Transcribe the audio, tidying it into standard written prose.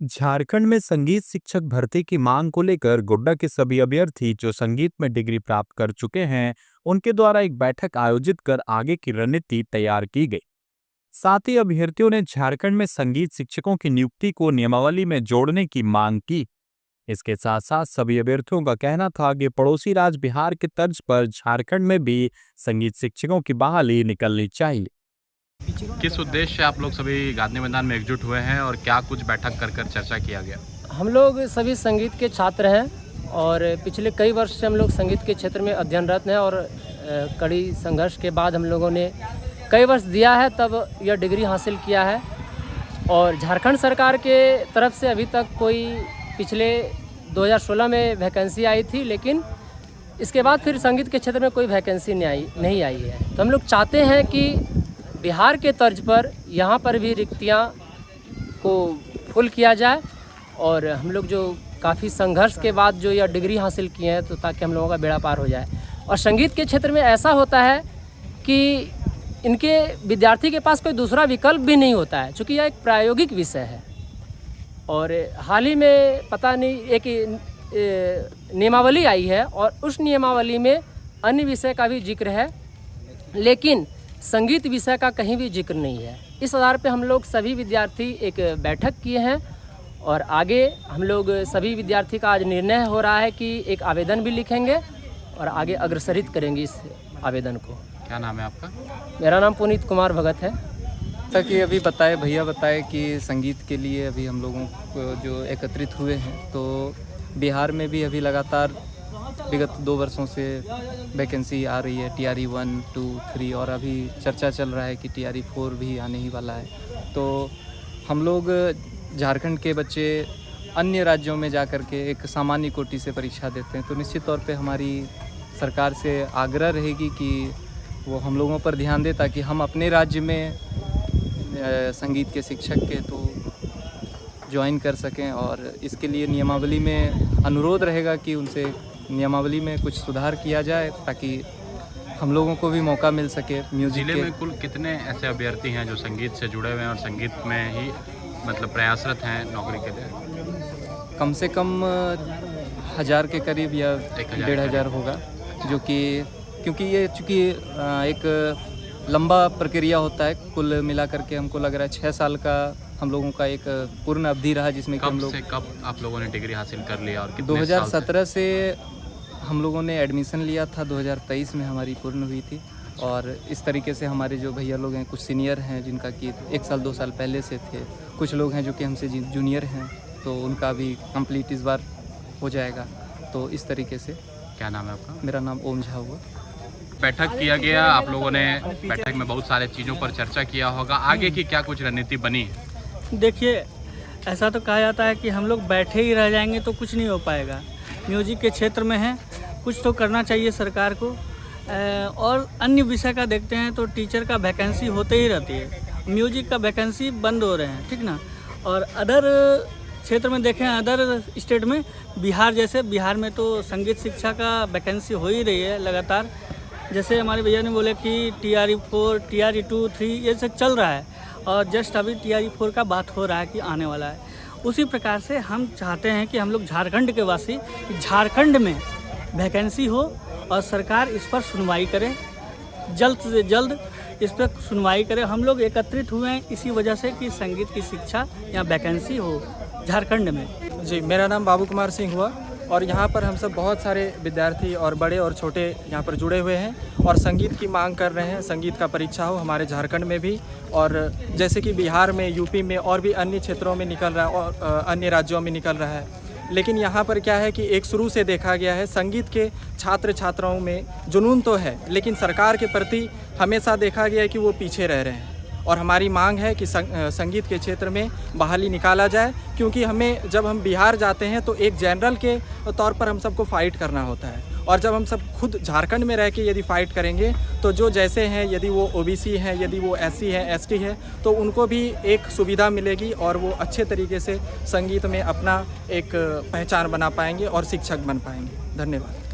झारखंड में संगीत शिक्षक भर्ती की मांग को लेकर गोड्डा के सभी अभ्यर्थी जो संगीत में डिग्री प्राप्त कर चुके हैं, उनके द्वारा एक बैठक आयोजित कर आगे की रणनीति तैयार की गई। साथ ही अभ्यर्थियों ने झारखंड में संगीत शिक्षकों की नियुक्ति को नियमावली में जोड़ने की मांग की। इसके साथ साथ सभी अभ्यर्थियों का कहना था कि पड़ोसी राज्य बिहार के तर्ज पर झारखंड में भी संगीत शिक्षकों की बहाली निकलनी चाहिए। किस उद्देश्य से आप लोग सभी गांधी मैदान में एकजुट हुए हैं और क्या कुछ बैठक कर चर्चा किया गया? हम लोग सभी संगीत के छात्र हैं और पिछले कई वर्ष से हम लोग संगीत के क्षेत्र में अध्ययनरत हैं और कड़ी संघर्ष के बाद हम लोगों ने कई वर्ष दिया है, तब यह डिग्री हासिल किया है। और झारखंड सरकार के तरफ से अभी तक कोई पिछले 2016 में वैकेंसी आई थी, लेकिन इसके बाद फिर संगीत के क्षेत्र में कोई वैकेंसी नहीं आई है। तो हम लोग चाहते हैं कि बिहार के तर्ज पर यहाँ पर भी रिक्तियाँ को फुल किया जाए और हम लोग जो काफ़ी संघर्ष के बाद जो यह डिग्री हासिल किए हैं, तो ताकि हम लोगों का बेड़ा पार हो जाए। और संगीत के क्षेत्र में ऐसा होता है कि इनके विद्यार्थी के पास कोई दूसरा विकल्प भी नहीं होता है, चूँकि यह एक प्रायोगिक विषय है। और हाल ही में पता नहीं एक नियमावली आई है और उस नियमावली में अन्य विषय का भी जिक्र है, लेकिन संगीत विषय का कहीं भी जिक्र नहीं है। इस आधार पे हम लोग सभी विद्यार्थी एक बैठक किए हैं और आगे हम लोग सभी विद्यार्थी का आज निर्णय हो रहा है कि एक आवेदन भी लिखेंगे और आगे अग्रसरित करेंगे इस आवेदन को। क्या नाम है आपका? मेरा नाम पुनीत कुमार भगत है। ताकि अभी भैया बताए कि संगीत के लिए अभी हम लोगों को जो एकत्रित हुए हैं, तो बिहार में भी अभी लगातार विगत 2 वर्षों से वैकेंसी आ रही है, TRE 1, 2, 3 और अभी चर्चा चल रहा है कि TRE 4 भी आने ही वाला है। तो हम लोग झारखंड के बच्चे अन्य राज्यों में जा कर के एक सामान्य कोटि से परीक्षा देते हैं, तो निश्चित तौर पे हमारी सरकार से आग्रह रहेगी कि वो हम लोगों पर ध्यान दे, ताकि हम अपने राज्य में संगीत के शिक्षक के तो ज्वाइन कर सकें। और इसके लिए नियमावली में अनुरोध रहेगा कि उनसे नियमावली में कुछ सुधार किया जाए, ताकि हम लोगों को भी मौका मिल सके म्यूजिक जिले के। में कुल कितने ऐसे अभ्यर्थी हैं जो संगीत से जुड़े हुए हैं और संगीत में ही मतलब प्रयासरत हैं नौकरी के लिए? कम से कम 1000 के करीब या 1500 होगा, जो कि क्योंकि ये चूँकि एक लंबा प्रक्रिया होता है, कुल मिला करके हमको लग रहा है 6 साल का हम लोगों का एक पूर्ण अवधि रहा, जिसमें कब से कब आप लोगों ने डिग्री हासिल कर लिया और कितने 2017 से हम लोगों ने एडमिशन लिया था, 2023 में हमारी पूर्ण हुई थी। और इस तरीके से हमारे जो भैया लोग हैं, कुछ सीनियर हैं जिनका कि 1 साल 2 साल पहले से थे, कुछ लोग हैं जो कि हमसे जूनियर हैं, तो उनका भी कंप्लीट इस बार हो जाएगा। तो इस तरीके से। क्या नाम है आपका? मेरा नाम ओम झा हुआ। बैठक किया गया, आप लोगों ने बैठक में बहुत सारे चीज़ों पर चर्चा किया होगा, आगे की क्या कुछ रणनीति बनी है? देखिए, ऐसा तो कहा जाता है कि हम लोग बैठे ही रह जाएंगे तो कुछ नहीं हो पाएगा। म्यूजिक के क्षेत्र में है, कुछ तो करना चाहिए सरकार को। और अन्य विषय का देखते हैं तो टीचर का वैकेंसी होते ही रहती है, म्यूजिक का वैकेंसी बंद हो रहे हैं, ठीक ना। और अदर क्षेत्र में देखें, अदर स्टेट में बिहार में तो संगीत शिक्षा का वैकेंसी हो ही रही है लगातार। जैसे हमारे भैया ने बोले कि TRE 4, TRE 2, 3 ये सब चल रहा है और जस्ट अभी TRE 4 का बात हो रहा है कि आने वाला है। उसी प्रकार से हम चाहते हैं कि हम लोग झारखंड के वासी, झारखंड में वैकेंसी हो और सरकार इस पर सुनवाई करे, जल्द से जल्द इस पर सुनवाई करे। हम लोग एकत्रित हुए हैं इसी वजह से कि संगीत की शिक्षा या वैकेंसी हो झारखंड में। जी, मेरा नाम बाबू कुमार सिंह हुआ और यहाँ पर हम सब बहुत सारे विद्यार्थी और बड़े और छोटे यहाँ पर जुड़े हुए हैं और संगीत की मांग कर रहे हैं। संगीत का परीक्षा हो हमारे झारखंड में भी, और जैसे कि बिहार में, यूपी में और भी अन्य क्षेत्रों में निकल रहा है और अन्य राज्यों में निकल रहा है। लेकिन यहाँ पर क्या है कि एक शुरू से देखा गया है, संगीत के छात्र छात्राओं में जुनून तो है, लेकिन सरकार के प्रति हमेशा देखा गया है कि वो पीछे रह रहे हैं। और हमारी मांग है कि संगीत के क्षेत्र में बहाली निकाला जाए, क्योंकि हमें जब हम बिहार जाते हैं तो एक जनरल के तौर पर हम सबको फ़ाइट करना होता है, और जब हम सब खुद झारखंड में रह के यदि फ़ाइट करेंगे तो जो जैसे हैं, यदि वो OBC हैं, यदि वो SC हैं, ST है, तो उनको भी एक सुविधा मिलेगी और वो अच्छे तरीके से संगीत में अपना एक पहचान बना पाएंगे और शिक्षक बन पाएंगे। धन्यवाद।